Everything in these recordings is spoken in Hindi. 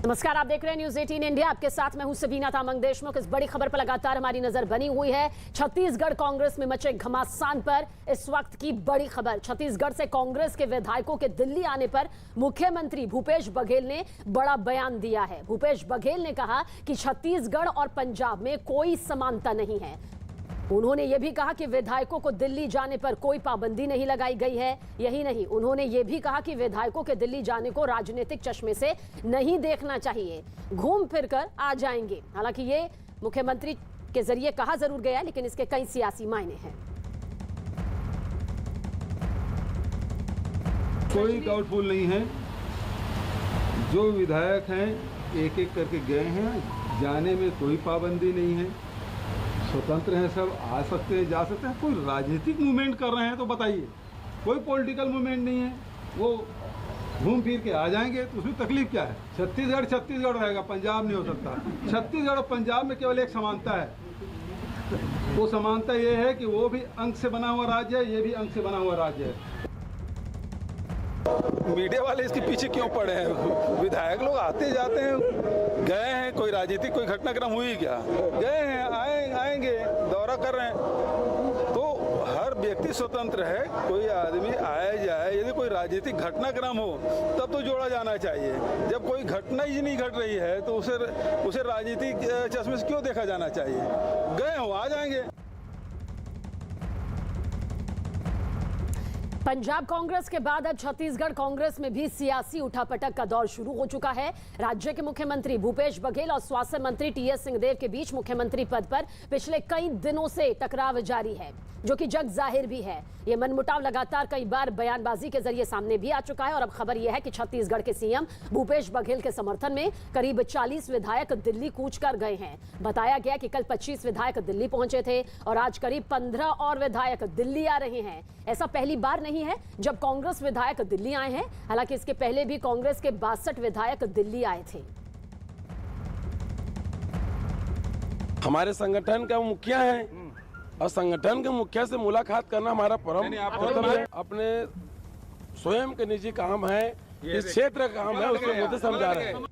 नमस्कार, आप देख रहे हैं न्यूज 18 इंडिया। आपके साथ मैं हूं सबीना तामंग देशमुख। इस बड़ी खबर पर लगातार हमारी नजर बनी हुई है। छत्तीसगढ़ कांग्रेस में मचे घमासान पर इस वक्त की बड़ी खबर। छत्तीसगढ़ से कांग्रेस के विधायकों के दिल्ली आने पर मुख्यमंत्री भूपेश बघेल ने बड़ा बयान दिया है। भूपेश बघेल ने कहा कि छत्तीसगढ़ और पंजाब में कोई समानता नहीं है। उन्होंने यह भी कहा कि विधायकों को दिल्ली जाने पर कोई पाबंदी नहीं लगाई गई है। यही नहीं, उन्होंने यह भी कहा कि विधायकों के दिल्ली जाने को राजनीतिक चश्मे से नहीं देखना चाहिए, घूम फिर कर आ जाएंगे। हालांकि ये मुख्यमंत्री के जरिए कहा जरूर गया, लेकिन इसके कई सियासी मायने हैं। कोई डाउटफुल नहीं है। जो विधायक हैं एक एक करके गए हैं, जाने में कोई पाबंदी नहीं है, स्वतंत्र हैं, सब आ सकते हैं, जा सकते हैं। कोई राजनीतिक मूवमेंट कर रहे हैं तो बताइए, कोई पॉलिटिकल मूवमेंट नहीं है, वो घूम फिर के आ जाएंगे, तो उसमें तकलीफ क्या है। छत्तीसगढ़ छत्तीसगढ़ रहेगा, पंजाब नहीं हो सकता। छत्तीसगढ़ और पंजाब में केवल एक समानता है, वो समानता ये है कि वो भी अंक से बना हुआ राज्य है, ये भी अंक से बना हुआ राज्य है। मीडिया वाले इसके पीछे क्यों पड़े हैं? विधायक लोग आते जाते हैं, गए हैं, कोई राजनीतिक कोई घटनाक्रम हुई क्या? गए हैं, आएंगे, दौरा कर रहे हैं, तो हर व्यक्ति स्वतंत्र है। कोई आदमी आए जाए, यदि कोई राजनीतिक घटनाक्रम हो तब तो जोड़ा जाना चाहिए। जब कोई घटना ही नहीं घट रही है तो उसे राजनीतिक चश्मे से क्यों देखा जाना चाहिए? गए हो, आ जाएंगे। पंजाब कांग्रेस के बाद अब छत्तीसगढ़ कांग्रेस में भी सियासी उठापटक का दौर शुरू हो चुका है। राज्य के मुख्यमंत्री भूपेश बघेल और स्वास्थ्य मंत्री टीएस सिंहदेव के बीच मुख्यमंत्री पद पर पिछले कई दिनों से टकराव जारी है, जो कि जग जाहिर भी है। यह मनमुटाव लगातार कई बार बयानबाजी के जरिए सामने भी आ चुका है और अब खबर यह है कि छत्तीसगढ़ के सीएम भूपेश बघेल के समर्थन में करीब 40 विधायक दिल्ली कूच कर गए हैं। बताया गया कि कल 25 विधायक दिल्ली पहुंचे थे और आज करीब 15 और विधायक दिल्ली आ रहे हैं। ऐसा पहली बार नहीं है जब कांग्रेस विधायक दिल्ली आए हैं। हालांकि इसके पहले भी कांग्रेस के 62 विधायक दिल्ली आए थे। हमारे संगठन का मुखिया है और संगठन के मुखिया से मुलाकात करना हमारा परम है। अपने स्वयं के निजी काम है, इस क्षेत्र का काम है, उसके मुद्दे समझा रहे हैं।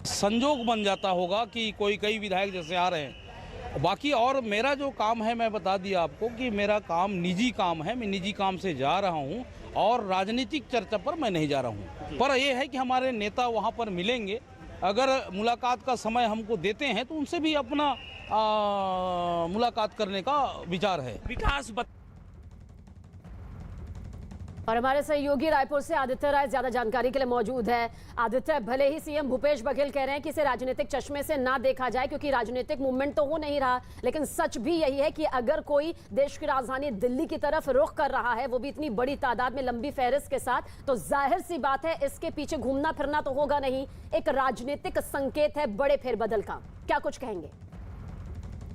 संजोग बन जाता होगा कि कोई कई विधायक जैसे आ रहे हैं। बाकी और मेरा जो काम है, मैं बता दिया आपको कि मेरा काम निजी काम है। मैं निजी काम से जा रहा हूं और राजनीतिक चर्चा पर मैं नहीं जा रहा हूं। पर यह है कि हमारे नेता वहां पर मिलेंगे। अगर मुलाकात का समय हमको देते हैं तो उनसे भी अपना मुलाकात करने का विचार है। विकास और हमारे सहयोगी रायपुर से आदित्य राय ज्यादा जानकारी के लिए मौजूद है। आदित्य, भले ही सीएम भूपेश बघेल कह रहे हैं कि इसे राजनीतिक चश्मे से ना देखा जाए क्योंकि राजनीतिक मूवमेंट तो हो नहीं रहा, लेकिन सच भी यही है कि अगर कोई देश की राजधानी दिल्ली की तरफ रुख कर रहा है, वो भी इतनी बड़ी तादाद में लंबी फहरिस्त के साथ, तो जाहिर सी बात है इसके पीछे घूमना फिरना तो होगा नहीं। एक राजनीतिक संकेत है बड़े फेरबदल का। क्या कुछ कहेंगे?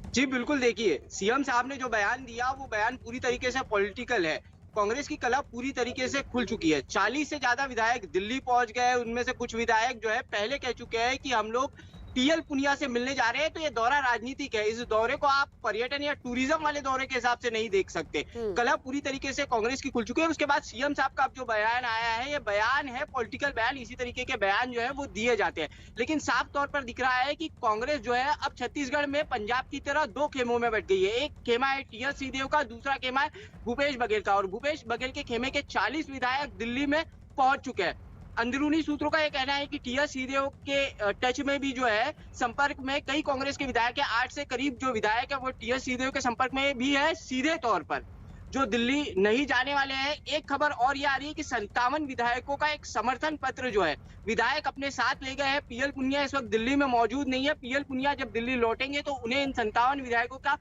जी बिल्कुल, देखिए सीएम साहब ने जो बयान दिया वो बयान पूरी तरीके से पॉलिटिकल है। कांग्रेस की कला पूरी तरीके से खुल चुकी है। 40 से ज्यादा विधायक दिल्ली पहुंच गए। उनमें से कुछ विधायक जो है पहले कह चुके हैं कि हम लोग टीएल पुनिया से मिलने जा रहे हैं। तो ये दौरा राजनीतिक है। इस दौरे को आप पर्यटन या टूरिज्म वाले दौरे के हिसाब से नहीं देख सकते। कला पूरी तरीके से कांग्रेस की खुल चुकी है। उसके बाद सीएम साहब का अब जो बयान आया है, ये बयान है पॉलिटिकल बयान। इसी तरीके के बयान जो है वो दिए जाते हैं, लेकिन साफ तौर पर दिख रहा है कि कांग्रेस जो है अब छत्तीसगढ़ में पंजाब की तरह दो खेमों में बट गई है। एक खेमा है टीएस सिंहदेव का, दूसरा खेमा है भूपेश बघेल का। और भूपेश बघेल के खेमे के 40 विधायक दिल्ली में पहुंच चुके हैं। अंदरूनी सूत्रों का यह कहना है कि टीएस सिंहदेव के टच में भी जो है संपर्क में कई कांग्रेस के विधायक है। 8 से करीब जो विधायक है वो टीएस सिंहदेव के संपर्क में भी है सीधे तौर पर, जो दिल्ली नहीं जाने वाले हैं। एक खबर और ये आ रही है कि 57 विधायकों का एक समर्थन पत्र जो है विधायक अपने साथ ले गए हैं। पीएल पुनिया इस वक्त दिल्ली में मौजूद नहीं है। पीएल पुनिया जब दिल्ली लौटेंगे तो उन्हें इन 57 विधायकों का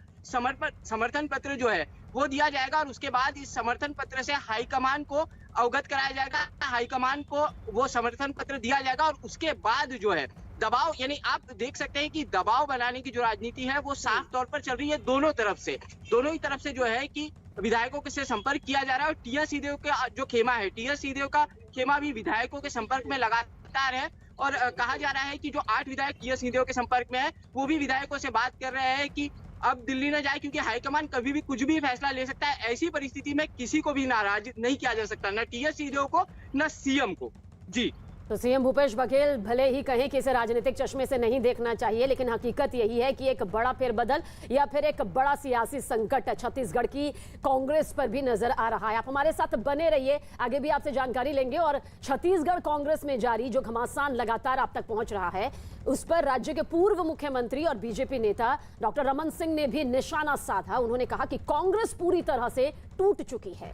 समर्थन पत्र जो है वो दिया जाएगा और उसके बाद इस समर्थन पत्र से हाईकमान को अवगत कराया जाएगा। हाईकमान को वो समर्थन पत्र दिया जाएगा और उसके बाद जो है दबाव, यानी आप देख सकते हैं कि दबाव बनाने की जो राजनीति है वो साफ तौर पर चल रही है दोनों ही तरफ से जो है कि विधायकों से संपर्क किया जा रहा है। और टीएस सिंहदेव का जो खेमा है, टीएस सिंहदेव का खेमा भी विधायकों के संपर्क में लगातार है। और कहा जा रहा है कि जो 8 विधायक टीएस सिंहदेव के संपर्क में है वो भी विधायकों से बात कर रहे हैं कि अब दिल्ली न जाए, क्योंकि हाईकमान कभी भी कुछ भी फैसला ले सकता है। ऐसी परिस्थिति में किसी को भी नाराज नहीं किया जा सकता, न टीएस सिंहदेव को न सीएम को। जी तो सीएम भूपेश बघेल भले ही कहें कि इसे राजनीतिक चश्मे से नहीं देखना चाहिए, लेकिन हकीकत यही है कि एक बड़ा फेरबदल या फिर एक बड़ा सियासी संकट छत्तीसगढ़ की कांग्रेस पर भी नजर आ रहा है। आप हमारे साथ बने रहिए, आगे भी आपसे जानकारी लेंगे। और छत्तीसगढ़ कांग्रेस में जारी जो घमासान लगातार आप तक पहुंच रहा है, उस पर राज्य के पूर्व मुख्यमंत्री और बीजेपी नेता डॉक्टर रमन सिंह ने भी निशाना साधा। उन्होंने कहा कि कांग्रेस पूरी तरह से टूट चुकी है।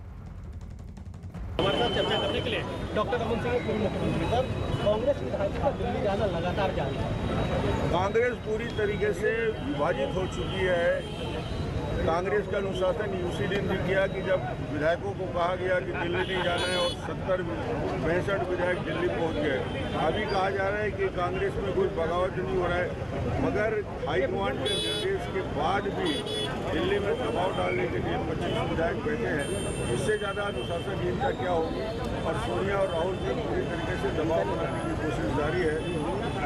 हमारे साथ चर्चा करने के लिए डॉक्टर रमन सिंह पूर्व मुख्यमंत्री पर कांग्रेस विधायकों का दिल्ली जाना लगातार जारी है। कांग्रेस पूरी तरीके से विभाजित हो चुकी है। कांग्रेस का अनुशासन उसी दिन भी किया कि जब विधायकों को कहा गया कि दिल्ली नहीं जाना है और 65 विधायक दिल्ली पहुंच गए। अभी कहा जा रहा है कि कांग्रेस में कोई बगावत नहीं हो रहा है, मगर हाईकमांड के निर्देश के बाद भी दिल्ली में दबाव डालने के लिए 25 विधायक बैठे हैं। इससे ज़्यादा अनुशासनहीनता क्या होगी। और सोनिया और राहुल भी पूरी तरीके से दबाव बनाने की कोशिश जारी है।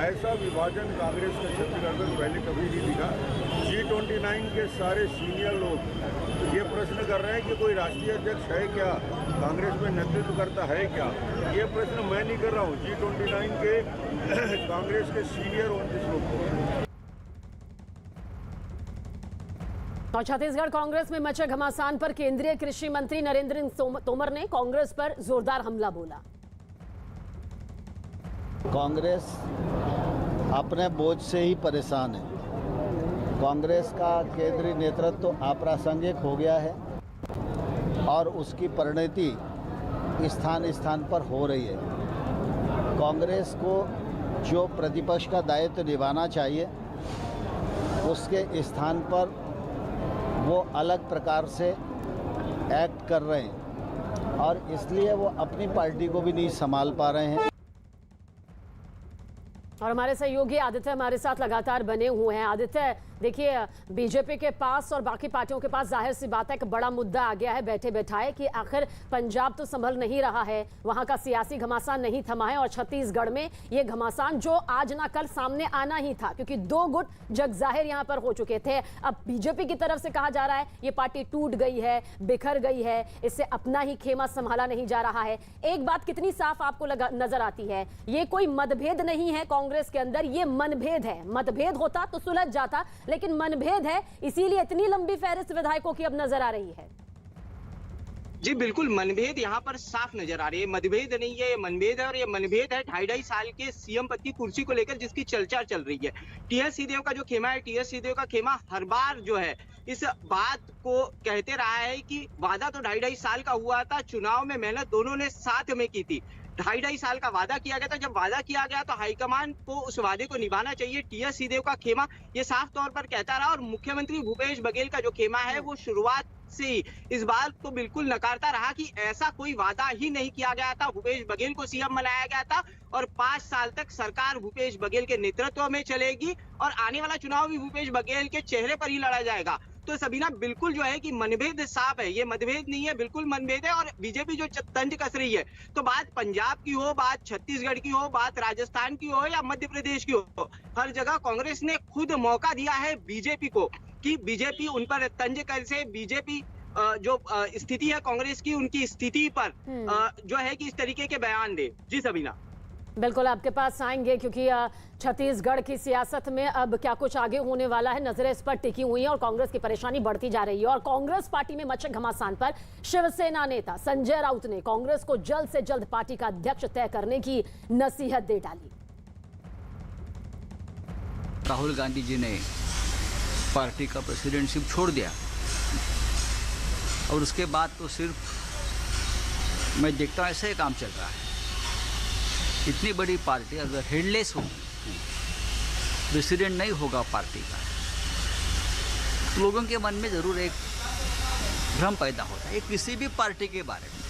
ऐसा विभाजन कांग्रेस के छत्तीसगढ़ में पहले कभी नहीं दिखा। G29 के सारे सीनियर लोग ये प्रश्न कर रहे हैं कि कोई राष्ट्रीय अध्यक्ष है क्या, कांग्रेस में नेतृत्व करता है क्या। ये प्रश्न मैं नहीं कर रहा हूँ, G29 के कांग्रेस के सीनियर 29 लोग। और छत्तीसगढ़ कांग्रेस में मचे घमासान पर केंद्रीय कृषि मंत्री नरेंद्र सिंह तोमर ने कांग्रेस पर जोरदार हमला बोला। कांग्रेस अपने बोझ से ही परेशान है। कांग्रेस का केंद्रीय नेतृत्व अप्रासंगिक हो गया है और उसकी परिणति स्थान स्थान पर हो रही है। कांग्रेस को जो प्रतिपक्ष का दायित्व निभाना चाहिए, उसके स्थान पर वो अलग प्रकार से एक्ट कर रहे हैं और इसलिए वो अपनी पार्टी को भी नहीं संभाल पा रहे हैं। और हमारे सहयोगी आदित्य हमारे साथ लगातार बने हुए हैं। आदित्य, देखिए, बीजेपी के पास और बाकी पार्टियों के पास जाहिर सी बात है एक बड़ा मुद्दा आ गया है बैठे बैठाए कि आखिर पंजाब तो संभल नहीं रहा है, वहां का सियासी घमासान नहीं थमा है और छत्तीसगढ़ में ये घमासान जो आज ना कल सामने आना ही था, क्योंकि दो गुट जग जाहिर यहां पर हो चुके थे। अब बीजेपी की तरफ से कहा जा रहा है ये पार्टी टूट गई है, बिखर गई है, इससे अपना ही खेमा संभाला नहीं जा रहा है। एक बात कितनी साफ आपको नजर आती है, ये कोई मतभेद नहीं है कांग्रेस के अंदर, ये मनभेद है। मतभेद होता तो सुलझ जाता, लेकिन मनभेद है, इसीलिए इतनी लंबी फहरिस्त विधायकों की अब नजर आ रही है। जी बिल्कुल, मनभेद यहाँ पर साफ नजर आ रही है। मतभेद नहीं है, ये मनभेद है। और ये मनभेद है 2.5 साल के सीएम पद की कुर्सी को लेकर, जिसकी चर्चा चल रही है। टीएस सिंहदेव का जो खेमा है, टीएस सिंहदेव का खेमा हर बार जो है इस बात को कहते रहा है कि वादा तो 2.5 साल का हुआ था, चुनाव में मेहनत दोनों ने साथ में की थी। 2.5 साल का वादा किया गया था, जब वादा किया गया तो हाईकमान को उस वादे को निभाना चाहिए। टीएस सिंहदेव का खेमा ये साफ तौर पर कहता रहा। और मुख्यमंत्री भूपेश बघेल का जो खेमा है वो शुरुआत से ही इस बात को बिल्कुल नकारता रहा कि ऐसा कोई वादा ही नहीं किया गया था। भूपेश बघेल को सीएम बनाया गया था और 5 साल तक सरकार भूपेश बघेल के नेतृत्व में चलेगी और आने वाला चुनाव भी भूपेश बघेल के चेहरे पर ही लड़ा जाएगा। तो सबीना, बिल्कुल जो है कि मनभेद साफ है, ये मतभेद नहीं है, बिल्कुल मनभेद है। और बीजेपी जो तंज कस रही है, तो बात पंजाब की हो, बात छत्तीसगढ़ की हो, बात राजस्थान की हो या मध्य प्रदेश की हो, हर जगह कांग्रेस ने खुद मौका दिया है बीजेपी को कि बीजेपी उन पर तंज कैसे, बीजेपी जो स्थिति है कांग्रेस की, उनकी स्थिति पर जो है कि इस तरीके के बयान दे। जी सबीना, बिल्कुल आपके पास आएंगे, क्योंकि छत्तीसगढ़ की सियासत में अब क्या कुछ आगे होने वाला है, नजरें इस पर टिकी हुई हैं और कांग्रेस की परेशानी बढ़ती जा रही है। और कांग्रेस पार्टी में मचे घमासान पर शिवसेना नेता संजय राउत ने कांग्रेस को जल्द से जल्द पार्टी का अध्यक्ष तय करने की नसीहत दे डाली। राहुल गांधी जी ने पार्टी का प्रेसिडेंटशिप छोड़ दिया और उसके बाद तो सिर्फ मैं देखता हूँ ऐसा ही काम चल रहा है। इतनी बड़ी पार्टी अगर हेडलेस होगी, प्रेसिडेंट नहीं होगा पार्टी का, तो लोगों के मन में ज़रूर एक भ्रम पैदा होता है किसी भी पार्टी के बारे में,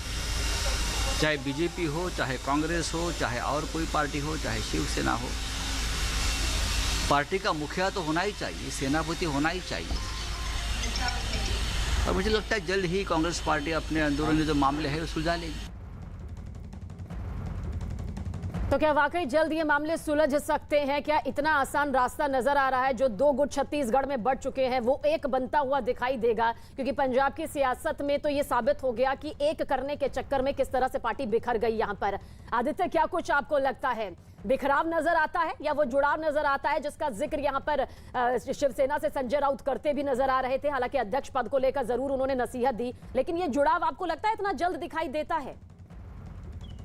चाहे बीजेपी हो, चाहे कांग्रेस हो, चाहे और कोई पार्टी हो, चाहे शिवसेना हो। पार्टी का मुखिया तो होना ही चाहिए, सेनापति होना ही चाहिए। और मुझे लगता है जल्द ही कांग्रेस पार्टी अपने अंदरूनी जो मामले हैं वो सुलझा लेगी। तो क्या वाकई जल्द ये मामले सुलझ सकते हैं? क्या इतना आसान रास्ता नजर आ रहा है? जो 2 गुट छत्तीसगढ़ में बढ़ चुके हैं वो एक बनता हुआ दिखाई देगा, क्योंकि पंजाब की सियासत में तो ये साबित हो गया कि एक करने के चक्कर में किस तरह से पार्टी बिखर गई यहाँ पर। आदित्य, क्या कुछ आपको लगता है, बिखराव नजर आता है या वो जुड़ाव नजर आता है जिसका जिक्र यहाँ पर शिवसेना से संजय राउत करते भी नजर आ रहे थे? हालांकि अध्यक्ष पद को लेकर जरूर उन्होंने नसीहत दी, लेकिन ये जुड़ाव आपको लगता है इतना जल्द दिखाई देता है?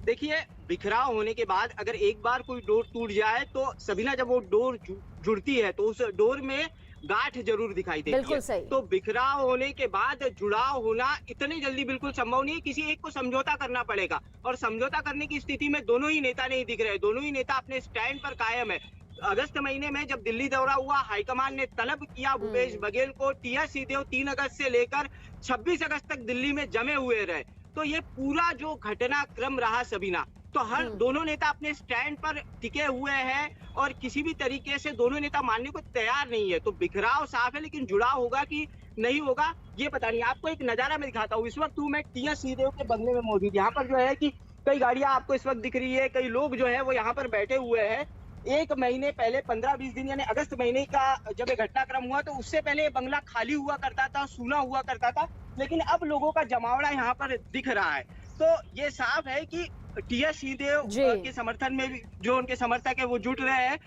देखिए, बिखराव होने के बाद अगर एक बार कोई डोर टूट जाए तो सबीना, जब वो डोर जुड़ती है तो उस डोर में गांठ जरूर दिखाई देती है। तो बिखराव होने के बाद जुड़ाव होना इतनी जल्दी बिल्कुल संभव नहीं है। किसी एक को समझौता करना पड़ेगा, और समझौता करने की स्थिति में दोनों ही नेता नहीं दिख रहे। दोनों ही नेता अपने स्टैंड पर कायम है। अगस्त महीने में जब दिल्ली दौरा हुआ, हाईकमान ने तलब किया भूपेश बघेल को। टीएस सिंहदेव 3 अगस्त से लेकर 26 अगस्त तक दिल्ली में जमे हुए रहे। तो ये पूरा जो घटनाक्रम रहा सबीना, तो हर दोनों नेता अपने स्टैंड पर टिके हुए हैं और किसी भी तरीके से दोनों नेता मानने को तैयार नहीं है। तो बिखराव साफ है, लेकिन जुड़ाव होगा कि नहीं होगा ये पता नहीं। आपको एक नजारा मैं दिखाता हूँ। इस वक्त मैं टीएस सिंहदेव के बंगले में मौजूद। यहाँ पर जो है कि कई गाड़ियां आपको इस वक्त दिख रही है, कई लोग जो है वो यहाँ पर बैठे हुए हैं। 1 महीने पहले 15-20 दिन यानी अगस्त महीने का जब ये घटनाक्रम हुआ तो उससे पहले ये बंगला खाली हुआ करता था, सूना हुआ करता था, लेकिन अब लोगों का जमावड़ा यहाँ पर दिख रहा है। तो ये साफ है कि टीएस सिंहदेव के समर्थन में भी जो उनके समर्थक है वो जुट रहे हैं।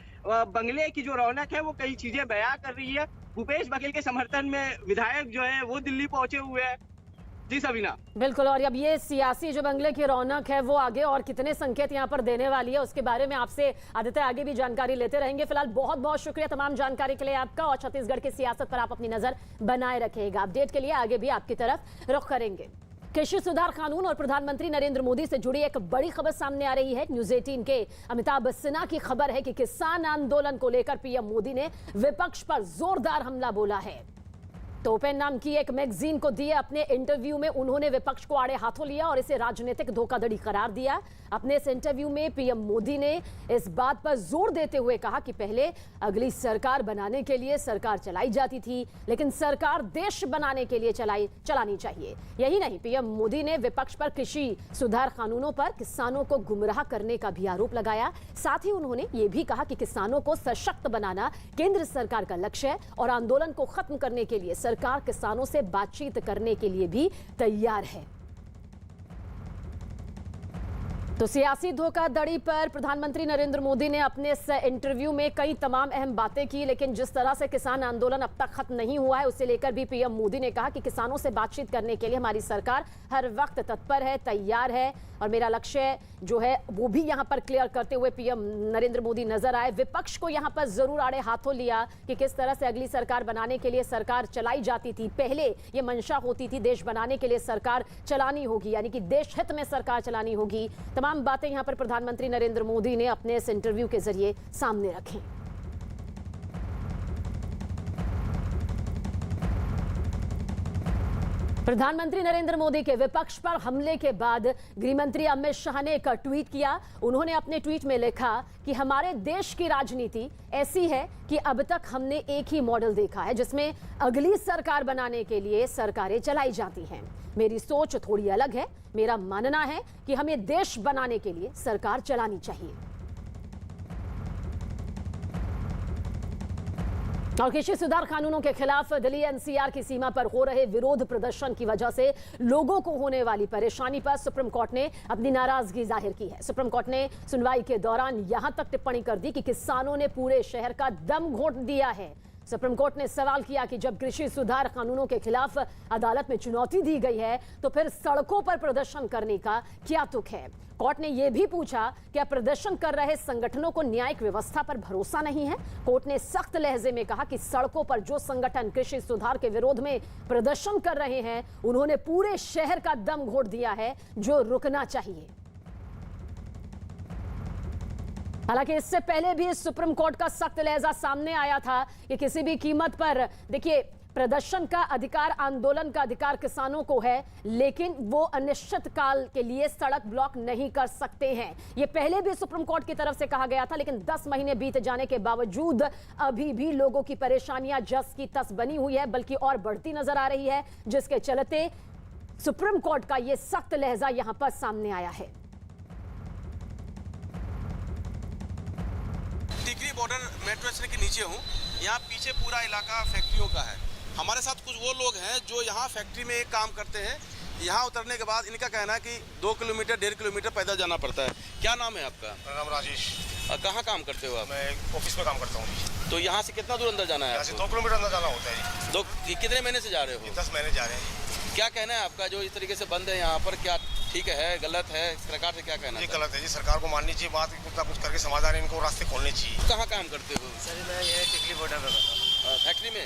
बंगले की जो रौनक है वो कई चीजें बयां कर रही है। भूपेश बघेल के समर्थन में विधायक जो है वो दिल्ली पहुंचे हुए हैं। जी सबीना, बिल्कुल। और अब ये सियासी जो बंगले की रौनक है वो आगे और कितने संकेत यहाँ पर देने वाली है, उसके बारे में आपसे आदित्य आगे भी जानकारी लेते रहेंगे। फिलहाल बहुत बहुत शुक्रिया तमाम जानकारी के लिए आपका, और छत्तीसगढ़ की सियासत पर आप अपनी नजर बनाए रखिएगा। अपडेट के लिए आगे भी आपकी तरफ रुख करेंगे। कृषि सुधार कानून और प्रधानमंत्री नरेंद्र मोदी से जुड़ी एक बड़ी खबर सामने आ रही है। न्यूज 18 के अमिताभ सिन्हा की खबर है कि किसान आंदोलन को लेकर पीएम मोदी ने विपक्ष पर जोरदार हमला बोला है। तो ओपन नाम की एक मैगजीन को दिए अपने इंटरव्यू में उन्होंने विपक्ष को आड़े हाथों लिया और इसे राजनीतिक धोखाधड़ी करार दिया। अपने इस इंटरव्यू में पीएम मोदी ने इस बात पर जोर देते हुए कहा कि पहले अगली सरकार बनाने के लिए सरकार चलाई जाती थी, लेकिन सरकार देश बनाने के लिए चलानी चाहिए। यही नहीं, पीएम मोदी ने विपक्ष पर कृषि सुधार कानूनों पर किसानों को गुमराह करने का भी आरोप लगाया। साथ ही उन्होंने ये भी कहा कि किसानों को सशक्त बनाना केंद्र सरकार का लक्ष्य है और आंदोलन को खत्म करने के लिए सरकार किसानों से बातचीत करने के लिए भी तैयार है। तो सियासी धोखाधड़ी पर प्रधानमंत्री नरेंद्र मोदी ने अपने इस इंटरव्यू में कई तमाम अहम बातें की, लेकिन जिस तरह से किसान आंदोलन अब तक खत्म नहीं हुआ है उसे लेकर भी पीएम मोदी ने कहा कि किसानों से बातचीत करने के लिए हमारी सरकार हर वक्त तत्पर है, तैयार है, और मेरा लक्ष्य जो है वो भी यहाँ पर क्लियर करते हुए पीएम नरेंद्र मोदी नजर आए। विपक्ष को यहाँ पर जरूर आड़े हाथों लिया कि किस तरह से अगली सरकार बनाने के लिए सरकार चलाई जाती थी। पहले ये मंशा होती थी देश बनाने के लिए सरकार चलानी होगी, यानी कि देश हित में सरकार चलानी होगी। तमाम बातें यहाँ पर प्रधानमंत्री नरेंद्र मोदी ने अपने इस इंटरव्यू के जरिए सामने रखी। प्रधानमंत्री नरेंद्र मोदी के विपक्ष पर हमले के बाद गृहमंत्री अमित शाह ने एक ट्वीट किया। उन्होंने अपने ट्वीट में लिखा कि हमारे देश की राजनीति ऐसी है कि अब तक हमने एक ही मॉडल देखा है जिसमें अगली सरकार बनाने के लिए सरकारें चलाई जाती हैं। मेरी सोच थोड़ी अलग है। मेरा मानना है कि हमें देश बनाने के लिए सरकार चलानी चाहिए। और कृषि सुधार कानूनों के खिलाफ दिल्ली एनसीआर की सीमा पर हो रहे विरोध प्रदर्शन की वजह से लोगों को होने वाली परेशानी पर सुप्रीम कोर्ट ने अपनी नाराजगी जाहिर की है। सुप्रीम कोर्ट ने सुनवाई के दौरान यहां तक टिप्पणी कर दी कि किसानों ने पूरे शहर का दम घोट दिया है। सुप्रीम कोर्ट ने सवाल किया कि जब कृषि सुधार कानूनों के खिलाफ अदालत में चुनौती दी गई है तो फिर सड़कों पर प्रदर्शन करने का क्या तुक है। कोर्ट ने यह भी पूछा क्या प्रदर्शन कर रहे संगठनों को न्यायिक व्यवस्था पर भरोसा नहीं है। कोर्ट ने सख्त लहजे में कहा कि सड़कों पर जो संगठन कृषि सुधार के विरोध में प्रदर्शन कर रहे हैं उन्होंने पूरे शहर का दम घोट दिया है, जो रुकना चाहिए। हालांकि इससे पहले भी सुप्रीम कोर्ट का सख्त लहजा सामने आया था कि किसी भी कीमत पर, देखिए, प्रदर्शन का अधिकार, आंदोलन का अधिकार किसानों को है, लेकिन वो अनिश्चित काल के लिए सड़क ब्लॉक नहीं कर सकते हैं। ये पहले भी सुप्रीम कोर्ट की तरफ से कहा गया था, लेकिन 10 महीने बीत जाने के बावजूद अभी भी लोगों की परेशानियां जस की तस बनी हुई है, बल्कि और बढ़ती नजर आ रही है, जिसके चलते सुप्रीम कोर्ट का ये सख्त लहजा यहां पर सामने आया है। टिकरी बॉर्डर मेट्रो स्टेशन के नीचे हूँ। यहाँ पीछे पूरा इलाका फैक्ट्रियों का है। हमारे साथ कुछ वो लोग हैं जो यहाँ फैक्ट्री में एक काम करते हैं। यहाँ उतरने के बाद इनका कहना है कि 2 किलोमीटर 1.5 किलोमीटर पैदल जाना पड़ता है। क्या नाम है आपका? मेरा नाम राजेश। कहाँ काम करते हो आप? मैं ऑफिस में काम करता हूँ। तो यहाँ से कितना दूर अंदर जाना है? यहाँ से 2 किलोमीटर अंदर जाना होता है। कितने महीने से जा रहे हो? 10 महीने जा रहे हैं। क्या कहना है आपका जो इस तरीके से बंद है यहाँ पर? क्या ठीक है, गलत है? सरकार से क्या कहना है? ये गलत है जी, सरकार को माननी चाहिए बात, कुछ ना कुछ करके समाधान इनको रास्ते खोलने चाहिए। कहाँ काम करते हो? सर मैं ये टिकली बॉर्डर में करता हूँ। फैक्ट्री में?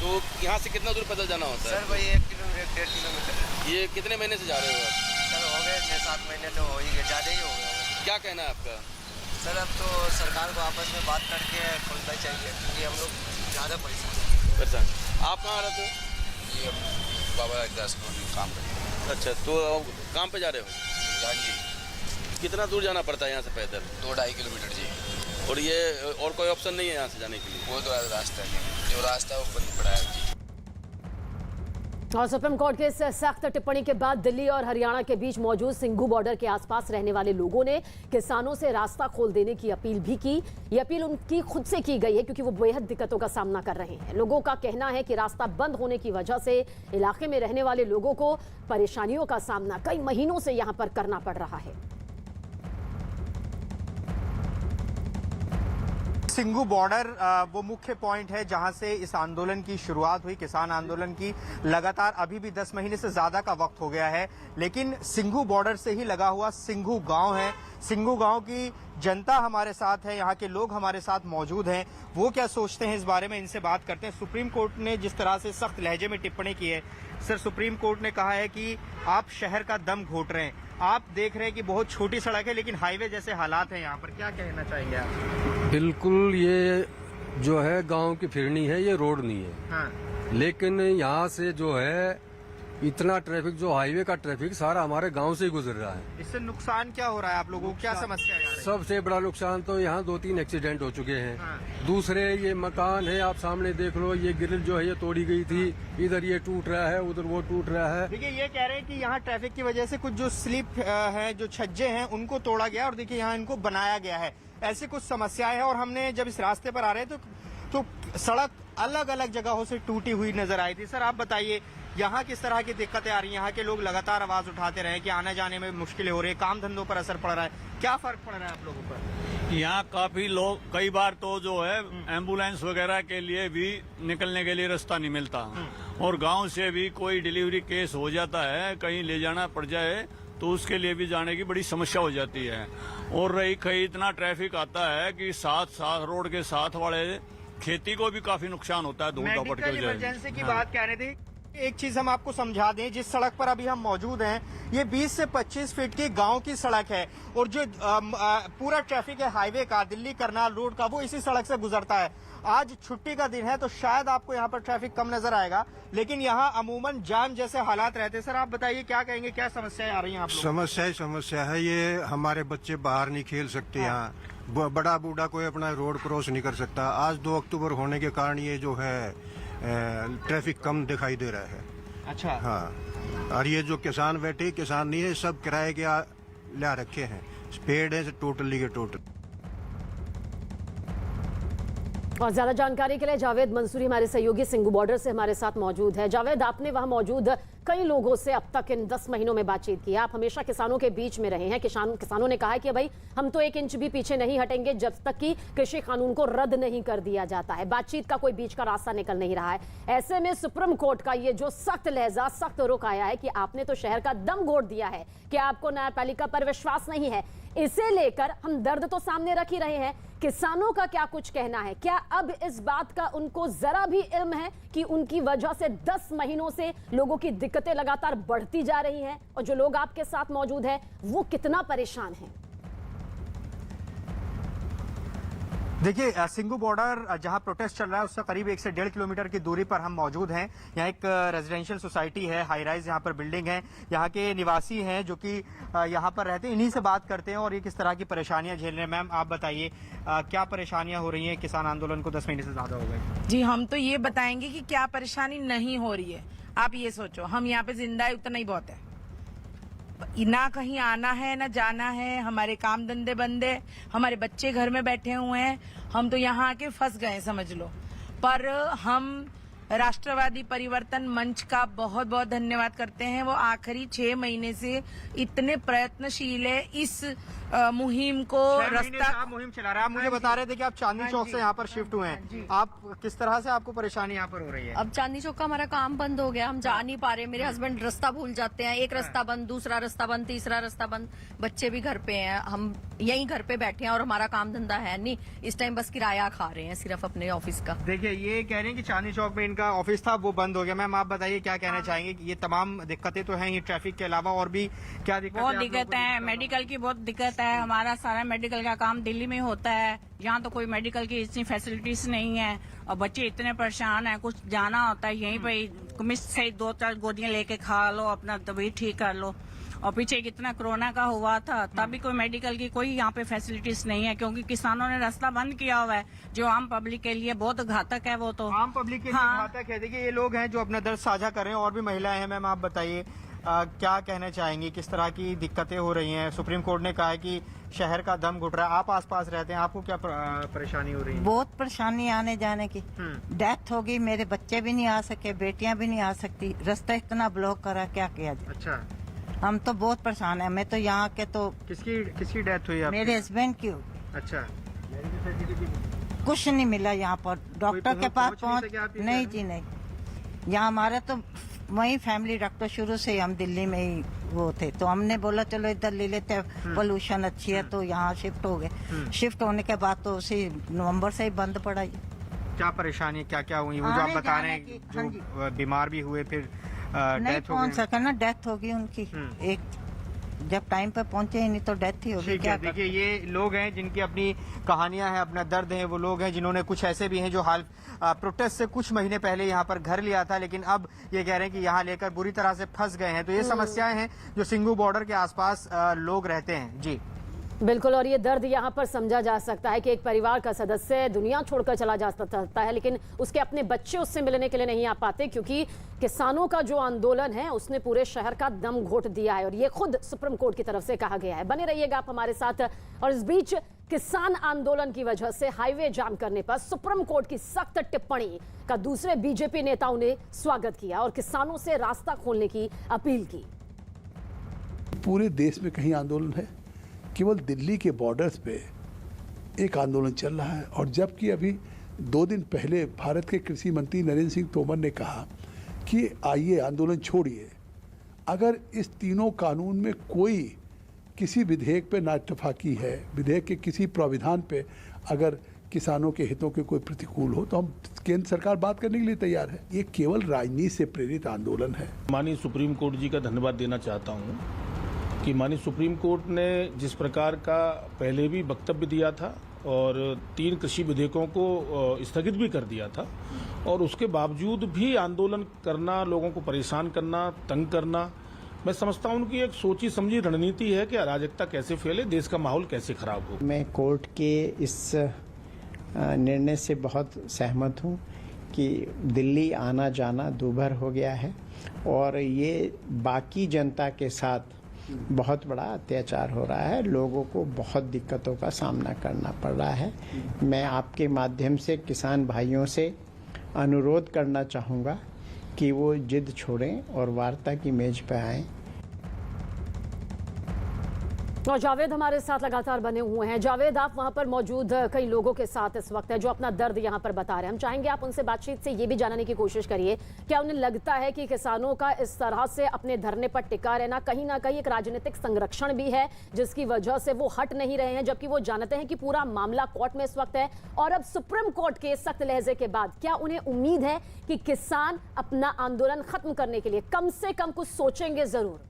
तो यहाँ से कितना दूर पैदल जाना होता है? सर भाई 1 किलोमीटर 1.5 किलोमीटर। ये कितने महीने से जा रहे हो आप? सर हो गए 6-7 महीने तो हो ही गए, ज़्यादा ही हो गए। क्या कहना है आपका? सर अब तो सरकार को आपस में बात करके खोलना चाहिए, क्योंकि हम लोग ज़्यादा परेशान हैं। आप कहाँ रहते हो? ये बाबा दास काम करते हैं। अच्छा, तो काम पे जा रहे हो? हाँ जी। कितना दूर जाना पड़ता है यहाँ से पैदल? 2-2.5 किलोमीटर जी। और ये और कोई ऑप्शन नहीं है यहाँ से जाने के लिए? वो तो रास्ता नहीं, जो रास्ता है वो बंद पड़ा है जी। और सुप्रीम कोर्ट के इस सख्त टिप्पणी के बाद दिल्ली और हरियाणा के बीच मौजूद सिंघू बॉर्डर के आसपास रहने वाले लोगों ने किसानों से रास्ता खोल देने की अपील भी की। ये अपील उनकी खुद से की गई है क्योंकि वो बेहद दिक्कतों का सामना कर रहे हैं। लोगों का कहना है कि रास्ता बंद होने की वजह से इलाके में रहने वाले लोगों को परेशानियों का सामना कई महीनों से यहाँ पर करना पड़ रहा है। सिंघू बॉर्डर वो मुख्य पॉइंट है जहां से इस आंदोलन की शुरुआत हुई, किसान आंदोलन की। लगातार अभी भी 10 महीने से ज्यादा का वक्त हो गया है, लेकिन सिंघू बॉर्डर से ही लगा हुआ सिंघू गांव है। सिंघू गांव की जनता हमारे साथ है, यहाँ के लोग हमारे साथ मौजूद हैं। वो क्या सोचते हैं इस बारे में इनसे बात करते हैं। सुप्रीम कोर्ट ने जिस तरह से सख्त लहजे में टिप्पणी की है, सर सुप्रीम कोर्ट ने कहा है कि आप शहर का दम घोट रहे हैं। आप देख रहे हैं कि बहुत छोटी सड़क है लेकिन हाईवे जैसे हालात हैं यहाँ पर, क्या कहना चाहेंगे आप? बिल्कुल, ये जो है गांव की फिरनी है, ये रोड नहीं है। हाँ। लेकिन यहाँ से जो है इतना ट्रैफिक, जो हाईवे का ट्रैफिक सारा हमारे गांव से ही गुजर रहा है। इससे नुकसान क्या हो रहा है आप लोगों को? क्या समस्या है? सबसे बड़ा नुकसान तो यहाँ 2-3 एक्सीडेंट हो चुके हैं। हाँ। दूसरे ये मकान है, आप सामने देख लो, ये ग्रिल जो है ये तोड़ी गई थी। इधर ये टूट रहा है, उधर वो टूट रहा है। देखिए ये कह रहे हैं कि यहाँ ट्रैफिक की वजह से कुछ जो स्लिप है, जो छज्जे हैं, उनको तोड़ा गया और देखिए यहाँ इनको बनाया गया है। ऐसी कुछ समस्याएं हैं। और हमने जब इस रास्ते पर आ रहे तो सड़क अलग अलग जगहों से टूटी हुई नजर आई थी। सर आप बताइए यहाँ किस तरह की दिक्कतें आ रही हैं? यहाँ के लोग लगातार आवाज उठाते रहे कि आने जाने में मुश्किलें हो रही है, काम धंधों पर असर पड़ रहा है। क्या फर्क पड़ रहा है आप लोगों पर? यहाँ काफी लोग, कई बार तो जो है एम्बुलेंस वगैरह के लिए भी निकलने के लिए रास्ता नहीं मिलता, और गांव से भी कोई डिलीवरी केस हो जाता है, कहीं ले जाना पड़ जाए तो उसके लिए भी जाने की बड़ी समस्या हो जाती है। और रही कहीं इतना ट्रैफिक आता है कि साथ रोड के साथ वाले खेती को भी काफी नुकसान होता है, धूल धपट के वजह। इमरजेंसी की बात कह रहे थे। एक चीज हम आपको समझा दें, जिस सड़क पर अभी हम मौजूद हैं ये 20 से 25 फीट की गांव की सड़क है, और जो पूरा ट्रैफिक है हाईवे का, दिल्ली करनाल रोड का, वो इसी सड़क से गुजरता है। आज छुट्टी का दिन है तो शायद आपको यहाँ पर ट्रैफिक कम नजर आएगा, लेकिन यहाँ अमूमन जाम जैसे हालात रहते हैं। सर आप बताइए क्या कहेंगे, क्या समस्याएं आ रही हैं आप लोग? समस्या है ये, हमारे बच्चे बाहर नहीं खेल सकते यहाँ, बड़ा बूढ़ा कोई अपना रोड क्रॉस नहीं कर सकता। आज 2 अक्टूबर होने के कारण ये जो है ट्रैफिक कम दिखाई दे रहा है। अच्छा। हाँ, और ये जो किसान बैठे, किसान नहीं है, सब किराए के ला रखे हैं, पेड़ है टोटली के टोटल। और ज्यादा जानकारी के लिए जावेद मंसूरी हमारे सहयोगी सिंघू बॉर्डर से हमारे साथ मौजूद है। जावेद, आपने वहां मौजूद कई लोगों से अब तक इन 10 महीनों में बातचीत की। आप हमेशा किसानों के बीच में रहे हैं। किसानों ने कहा है कि भाई हम तो 1 इंच भी पीछे नहीं हटेंगे जब तक कि कृषि कानून को रद्द नहीं कर दिया जाता है। बातचीत का कोई बीच का रास्ता निकल नहीं रहा है। ऐसे में सुप्रीम कोर्ट का ये जो सख्त लहजा, सख्त रुख आया है कि आपने तो शहर का दम घोट दिया है, कि आपको न्यायपालिका पर विश्वास नहीं है, इसे लेकर हम दर्द तो सामने रख ही रहे हैं। किसानों का क्या कुछ कहना है? क्या अब इस बात का उनको जरा भी इल्म है कि उनकी वजह से 10 महीनों से लोगों की दिक्कतें लगातार बढ़ती जा रही हैं, और जो लोग आपके साथ मौजूद हैं वो कितना परेशान हैं? देखिए सिंघू बॉर्डर जहां प्रोटेस्ट चल रहा है उससे करीब 1 से 1.5 किलोमीटर की दूरी पर हम मौजूद हैं। यहाँ एक रेजिडेंशियल सोसाइटी है, हाई राइज यहाँ पर बिल्डिंग है, यहाँ के निवासी हैं जो कि यहाँ पर रहते हैं। इन्हीं से बात करते हैं और ये किस तरह की परेशानियां झेल रहे हैं। मैम आप बताइए क्या परेशानियां हो रही हैं? किसान आंदोलन को 10 महीने से ज्यादा हो गए। जी हम तो ये बताएंगे कि क्या परेशानी नहीं हो रही है। आप ये सोचो, हम यहाँ पे जिंदा है उतना ही बहुत है। ना कहीं आना है ना जाना है, हमारे काम धंधे बंद है, हमारे बच्चे घर में बैठे हुए हैं, हम तो यहाँ आके फंस गए समझ लो। पर हम राष्ट्रवादी परिवर्तन मंच का बहुत बहुत धन्यवाद करते हैं। वो आखिरी 6 महीने से इतने प्रयत्नशील है इस मुहिम को रास्ता मुहिम चला रहा है। आप मुझे बता रहे थे कि आप चांदनी चौक से यहाँ पर शिफ्ट हुए हैं, आप किस तरह से आपको परेशानी यहाँ पर हो रही है? अब चांदनी चौक का हमारा काम बंद हो गया, हम जा नहीं पा रहे। मेरे हस्बैंड रास्ता भूल जाते हैं, एक रास्ता बंद, दूसरा रास्ता बंद, तीसरा रास्ता बंद, बच्चे भी घर पे हैं, हम यहीं घर पे बैठे हैं और हमारा काम धंधा है नहीं। इस टाइम बस किराया खा रहे हैं सिर्फ अपने ऑफिस का। देखिए ये कह रहे हैं कि चांदनी चौक में इनका ऑफिस था वो बंद हो गया। मैम आप बताइए क्या कहना चाहेंगे? ये तमाम दिक्कतें तो हैं, ये ट्रैफिक के अलावा और भी क्या दिक्कत? बहुत दिक्कत है, मेडिकल की बहुत दिक्कत है। हमारा सारा मेडिकल का काम दिल्ली में होता है, यहाँ तो कोई मेडिकल की इतनी फैसिलिटीज नहीं है और बच्चे इतने परेशान हैं। कुछ जाना होता है यहीं पे मिस से 2-4 गोलियां लेके खा लो, अपना तबीयत ठीक कर लो। और पीछे कितना कोरोना का हुआ था तब भी कोई मेडिकल की कोई यहाँ पे फैसिलिटीज नहीं है, क्योंकि किसानों ने रास्ता बंद किया हुआ है जो आम पब्लिक के लिए बहुत घातक है। वो तो आम पब्लिक के लिए घातक है। देखिए ये लोग हैं जो अपना दर्द साझा कर रहे हैं और भी महिलाएं हैं। मैम आप बताइए क्या कहना चाहेंगे, किस तरह की दिक्कतें हो रही हैं? सुप्रीम कोर्ट ने कहा है कि शहर का दम घुट रहा है, आप आसपास रहते हैं, आपको क्या परेशानी हो रही है? बहुत परेशानी आने जाने की, डेथ हो गई, मेरे बच्चे भी नहीं आ सके, बेटियां भी नहीं आ सकती, रास्ता इतना ब्लॉक करा, क्या किया जाए? अच्छा, हम तो बहुत परेशान है। मैं तो यहाँ के तो किसकी डेथ हुई? मेरे हस्बैंड की। अच्छा, कुछ नहीं मिला यहाँ पर, डॉक्टर के पास पहुँच नहीं जी नहीं। यहाँ हमारे तो वही फैमिली डॉक्टर शुरू से हम दिल्ली में ही वो थे, तो हमने बोला चलो इधर ले लेते हैं, पोल्यूशन अच्छी है, तो यहाँ शिफ्ट हो गए। शिफ्ट होने के बाद तो उसी नवंबर से ही बंद पड़ा। क्या परेशानी क्या क्या हुई वो जो आप बता रहे हैं, जो बीमार भी हुए फिर नहीं पहुँच सके ना, डेथ होगी उनकी। एक जब टाइम पे पहुंचे ही नहीं तो डेथ ही होगी। क्या देखिए ये लोग हैं जिनकी अपनी कहानियां हैं, अपना दर्द है। वो लोग हैं जिन्होंने, कुछ ऐसे भी हैं जो हाल प्रोटेस्ट से कुछ महीने पहले यहाँ पर घर लिया था, लेकिन अब ये कह रहे हैं कि यहाँ लेकर बुरी तरह से फंस गए हैं। तो ये समस्याएं हैं जो सिंघू बॉर्डर के आसपास लोग रहते हैं। जी बिल्कुल, और ये दर्द यहाँ पर समझा जा सकता है कि एक परिवार का सदस्य दुनिया छोड़कर चला जा सकता है, लेकिन उसके अपने बच्चे उससे मिलने के लिए नहीं आ पाते, क्योंकि किसानों का जो आंदोलन है उसने पूरे शहर का दम घोट दिया है, और ये खुद सुप्रीम कोर्ट की तरफ से कहा गया है। बने रहिएगा आप हमारे साथ। और इस बीच किसान आंदोलन की वजह से हाईवे जाम करने पर सुप्रीम कोर्ट की सख्त टिप्पणी का दूसरे बीजेपी नेताओं ने स्वागत किया और किसानों से रास्ता खोलने की अपील की। पूरे देश में कहीं आंदोलन है, केवल दिल्ली के बॉर्डर्स पे एक आंदोलन चल रहा है। और जबकि अभी 2 दिन पहले भारत के कृषि मंत्री नरेंद्र सिंह तोमर ने कहा कि आइए आंदोलन छोड़िए, अगर इस तीनों कानून में कोई किसी विधेयक पे नाइतफाकी है, विधेयक के किसी प्राविधान पे अगर किसानों के हितों के कोई प्रतिकूल हो, तो हम केंद्र सरकार बात करने के लिए तैयार है। ये केवल राजनीति से प्रेरित आंदोलन है। माननीय सुप्रीम कोर्ट जी का धन्यवाद देना चाहता हूँ कि माननीय सुप्रीम कोर्ट ने जिस प्रकार का पहले भी वक्तव्य दिया था और 3 कृषि विधेयकों को स्थगित भी कर दिया था, और उसके बावजूद भी आंदोलन करना, लोगों को परेशान करना, तंग करना, मैं समझता हूँ उनकी एक सोची समझी रणनीति है कि अराजकता कैसे फैले, देश का माहौल कैसे खराब हो। मैं कोर्ट के इस निर्णय से बहुत सहमत हूँ कि दिल्ली आना जाना दूभर हो गया है और ये बाकी जनता के साथ बहुत बड़ा अत्याचार हो रहा है। लोगों को बहुत दिक्कतों का सामना करना पड़ रहा है। मैं आपके माध्यम से किसान भाइयों से अनुरोध करना चाहूँगा कि वो जिद छोड़ें और वार्ता की मेज पर आएं। और जावेद हमारे साथ लगातार बने हुए हैं। जावेद, आप वहां पर मौजूद कई लोगों के साथ इस वक्त हैं जो अपना दर्द यहां पर बता रहे हैं। हम चाहेंगे आप उनसे बातचीत से ये भी जानने की कोशिश करिए, क्या उन्हें लगता है कि किसानों का इस तरह से अपने धरने पर टिका रहना कहीं ना कहीं एक राजनीतिक संरक्षण भी है, जिसकी वजह से वो हट नहीं रहे हैं, जबकि वो जानते हैं कि पूरा मामला कोर्ट में इस वक्त है। और अब सुप्रीम कोर्ट के सख्त लहजे के बाद क्या उन्हें उम्मीद है कि किसान अपना आंदोलन खत्म करने के लिए कम से कम कुछ सोचेंगे जरूर?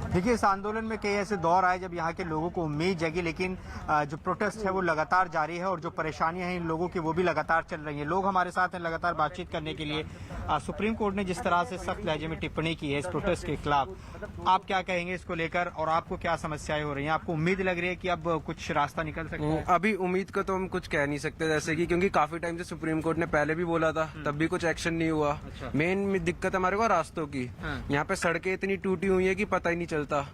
देखिए, इस आंदोलन में कई ऐसे दौर आए जब यहाँ के लोगों को उम्मीद जगी, लेकिन जो प्रोटेस्ट है वो लगातार जारी है और जो परेशानियां हैं इन लोगों की वो भी लगातार चल रही हैं। लोग हमारे साथ हैं लगातार बातचीत करने के लिए। सुप्रीम कोर्ट ने जिस तरह से सख्त लहजे में टिप्पणी की है इस प्रोटेस्ट के खिलाफ, आप क्या कहेंगे इसको लेकर और आपको क्या समस्याएं हो रही हैं? आपको उम्मीद लग रही है कि अब कुछ रास्ता निकल सकता है? अभी उम्मीद का तो हम कुछ कह नहीं सकते, जैसे कि क्योंकि काफी टाइम से सुप्रीम कोर्ट ने पहले भी बोला था, तब भी कुछ एक्शन नहीं हुआ। मेन दिक्कत हमारे को रास्तों की, यहाँ पे सड़कें इतनी टूटी हुई है कि पता ही नहीं चलता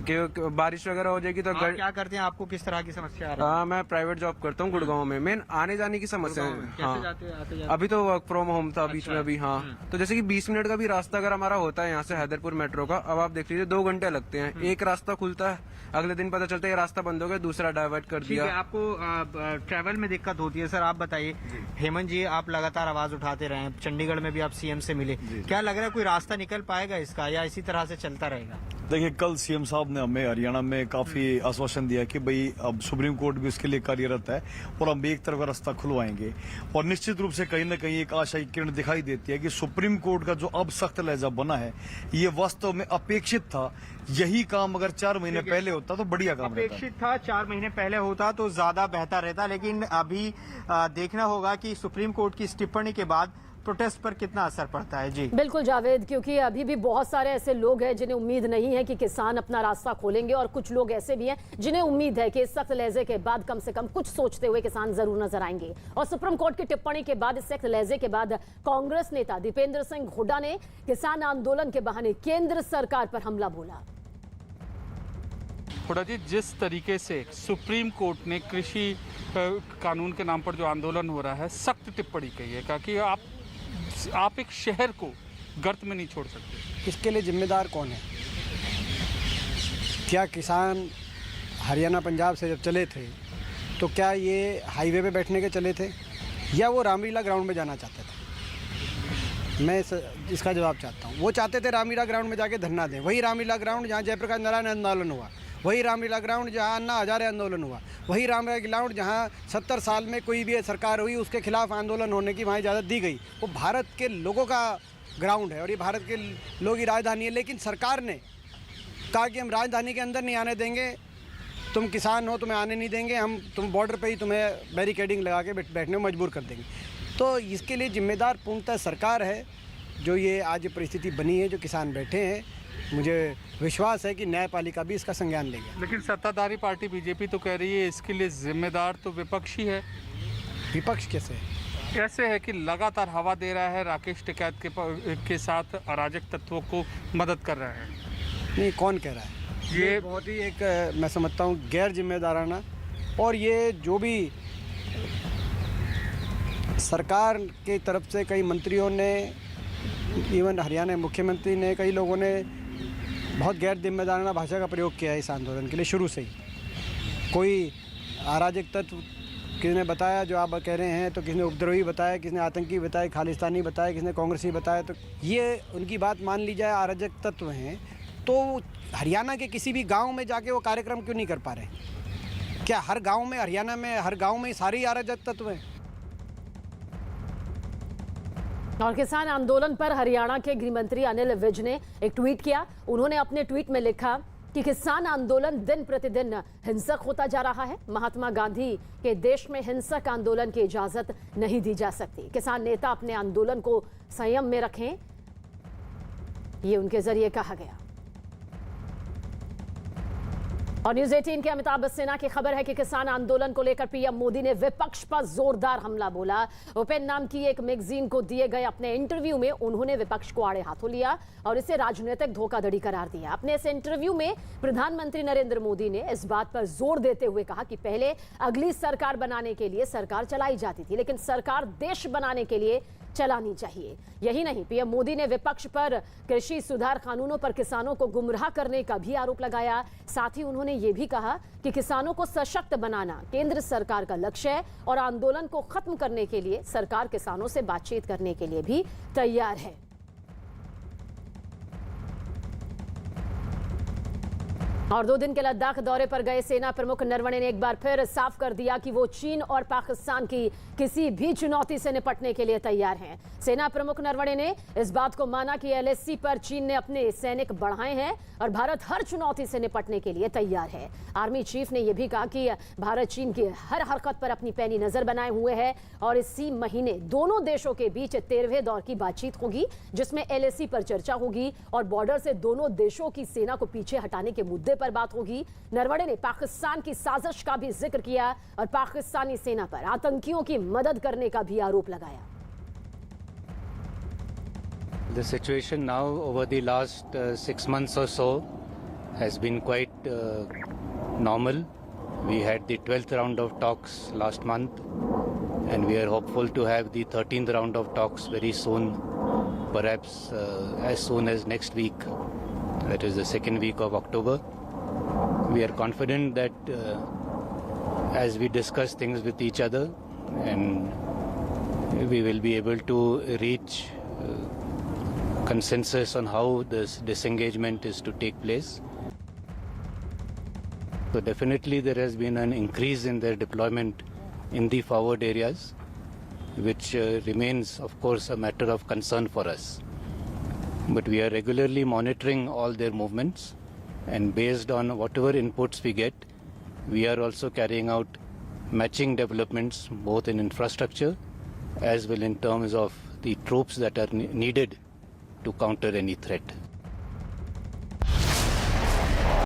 कि बारिश वगैरह हो जाएगी तो क्या करते हैं? आपको किस तरह की समस्या आ रही है? मैं प्राइवेट जॉब करता हूँ गुड़गांव में। मेन आने जाने की समस्या है। अभी तो वर्क फ्रॉम होम था बीच में अभी। हाँ, तो जैसे कि 20 मिनट का भी रास्ता अगर हमारा होता है यहाँ से हैदरपुर मेट्रो का, अब आप देख लीजिए 2 घंटे लगते हैं। एक रास्ता खुलता है, अगले दिन पता चलता है ये रास्ता बंद हो गया, दूसरा डाइवर्ट कर दिया। आपको ट्रैवल में दिक्कत होती है। सर आप बताइए, हेमंत जी आप लगातार आवाज उठाते रहे हैं, चंडीगढ़ में भी आप सीएम से मिले, क्या लग रहा है कोई रास्ता निकल पाएगा इसका या इसी तरह से चलता रहेगा? देखिए, कल सीएम साहब ने हमें हरियाणा में काफी आश्वासन दिया कि भाई अब सुप्रीम कोर्ट भी उसके लिए कार्यरत है और हम एक तरफ का रास्ता खुलवाएंगे। और निश्चित रूप से कहीं न कहीं एक आशा की किरण दिखाई देती है कि सुप्रीम कोर्ट का जो अब सख्त लहजा बना है ये वास्तव में अपेक्षित था। यही काम अगर 4 महीने पहले होता तो बढ़िया काम रहता। अपेक्षित था, 4 महीने पहले होता तो ज्यादा बेहतर रहता, लेकिन अभी देखना होगा कि सुप्रीम कोर्ट की इस टिप्पणी के बाद प्रोटेस्ट पर कितना असर पड़ता है। जी बिल्कुल जावेद, क्योंकि अभी भी बहुत सारे ऐसे लोग हैं जिन्हें उम्मीद नहीं है कि किसान अपना रास्ता खोलेंगे और कुछ लोग ऐसे भी हैं जिन्हें उम्मीद है कि इस सख्त लहजे के बाद कम से कम कुछ सोचते हुए किसान जरूर नजर आएंगे। और सुप्रीम कोर्ट की टिप्पणी के बाद, इस सख्त लहजे के बाद कांग्रेस नेता दीपेंद्र सिंह हुड्डा ने किसान आंदोलन के बहाने केंद्र सरकार पर हमला बोला। हुड्डा जी, जिस तरीके से सुप्रीम कोर्ट ने कृषि कानून के नाम पर जो आंदोलन हो रहा है सख्त टिप्पणी की है, कहा कि आप एक शहर को गर्त में नहीं छोड़ सकते। इसके लिए जिम्मेदार कौन है? क्या किसान हरियाणा पंजाब से जब चले थे तो क्या ये हाईवे पे बैठने के चले थे या वो रामलीला ग्राउंड में जाना चाहते थे? मैं इसका जवाब चाहता हूँ। वो चाहते थे रामलीला ग्राउंड में जाके धरना दें, वही रामलीला ग्राउंड जहाँ जयप्रकाश नारायण आंदोलन हुआ, वही रामलीला ग्राउंड जहाँ अन्ना हजारे आंदोलन हुआ, वही रामलीला ग्राउंड जहाँ 70 साल में कोई भी सरकार हुई उसके खिलाफ आंदोलन होने की वहाँ इजाज़त दी गई। वो भारत के लोगों का ग्राउंड है और ये भारत के लोगों की राजधानी है। लेकिन सरकार ने कहा कि हम राजधानी के अंदर नहीं आने देंगे, तुम किसान हो तुम्हें आने नहीं देंगे, हम तुम बॉर्डर पे ही तुम्हें बैरिकेडिंग लगा के बैठने में मजबूर कर देंगे। तो इसके लिए जिम्मेदार पूर्णतः सरकार है। जो ये आज परिस्थिति बनी है, जो किसान बैठे हैं, मुझे विश्वास है कि न्यायपालिका भी इसका संज्ञान लेगी। लेकिन सत्ताधारी पार्टी बीजेपी तो कह रही है इसके लिए जिम्मेदार तो विपक्ष ही है। विपक्ष कैसे? ऐसे है कि लगातार हवा दे रहा है, राकेश टिकैत के साथ अराजक तत्वों को मदद कर रहा है। नहीं, कौन कह रहा है? ये बहुत ही एक मैं समझता हूँ गैर जिम्मेदाराना, और ये जो भी सरकार की तरफ से कई मंत्रियों ने, इवन हरियाणा मुख्यमंत्री ने, कई लोगों ने बहुत गैर जिम्मेदाराना भाषा का प्रयोग किया है इस आंदोलन के लिए शुरू से ही। कोई अराजक तत्व किसने बताया जो आप कह रहे हैं, तो किसने उपद्रवी बताया, किसने आतंकी बताया, खालिस्तानी बताया, किसने कांग्रेसी बताया, तो ये उनकी बात मान ली जाए अराजक तत्व हैं, तो हरियाणा के किसी भी गांव में जाके वो कार्यक्रम क्यों नहीं कर पा रहे? क्या हर गांव में, हरियाणा में हर गांव में सारे ही अराजक तत्व हैं? और किसान आंदोलन पर हरियाणा के गृह मंत्री अनिल विज ने एक ट्वीट किया। उन्होंने अपने ट्वीट में लिखा कि किसान आंदोलन दिन प्रतिदिन हिंसक होता जा रहा है। महात्मा गांधी के देश में हिंसक आंदोलन की इजाजत नहीं दी जा सकती। किसान नेता अपने आंदोलन को संयम में रखें, ये उनके जरिए कहा गया। और न्यूज 18 के अमिताभ बच्चन की खबर है कि किसान आंदोलन को लेकर पीएम मोदी ने विपक्ष पर जोरदार हमला बोला। ओपन नाम की एक मैगजीन को दिए गए अपने इंटरव्यू में उन्होंने विपक्ष को आड़े हाथों लिया और इसे राजनीतिक धोखाधड़ी करार दिया। अपने इस इंटरव्यू में प्रधानमंत्री नरेंद्र मोदी ने इस बात पर जोर देते हुए कहा कि पहले अगली सरकार बनाने के लिए सरकार चलाई जाती थी, लेकिन सरकार देश बनाने के लिए चलानी चाहिए। यही नहीं, पीएम मोदी ने विपक्ष पर कृषि सुधार कानूनों पर किसानों को गुमराह करने का भी आरोप लगाया। साथ ही उन्होंने ये भी कहा कि किसानों को सशक्त बनाना केंद्र सरकार का लक्ष्य है और आंदोलन को खत्म करने के लिए सरकार किसानों से बातचीत करने के लिए भी तैयार है। और 2 दिन के लद्दाख दौरे पर गए सेना प्रमुख नरवणे ने एक बार फिर साफ कर दिया कि वो चीन और पाकिस्तान की किसी भी चुनौती से निपटने के लिए तैयार हैं। सेना प्रमुख नरवणे ने इस बात को माना कि LAC पर चीन ने अपने सैनिक बढ़ाए हैं और भारत हर चुनौती से निपटने के लिए तैयार है। आर्मी चीफ ने यह भी कहा कि भारत चीन की हर हरकत पर अपनी पैनी नजर बनाए हुए है और इसी महीने दोनों देशों के बीच 13वें दौर की बातचीत होगी, जिसमें LAC पर चर्चा होगी और बॉर्डर से दोनों देशों की सेना को पीछे हटाने के मुद्दे पर बात होगी। नरवणे ने पाकिस्तान की साजिश का भी जिक्र किया और पाकिस्तानी सेना पर आतंकियों की मदद करने का भी आरोप लगाया। The situation now over the last 6 months or so has been quite normal. We had the 12th round of talks last month and we are hopeful to have the 13th round of talks very soon, perhaps as soon as next week, that is the second week of October. We are confident that as we discuss things with each other and we will be able to reach consensus on how this disengagement is to take place. So definitely there has been an increase in their deployment in the forward areas, which remains of course a matter of concern for us. But we are regularly monitoring all their movements, and based on whatever inputs we get, we are also carrying out matching developments both in infrastructure as well in terms of the troops that are needed to counter any threat.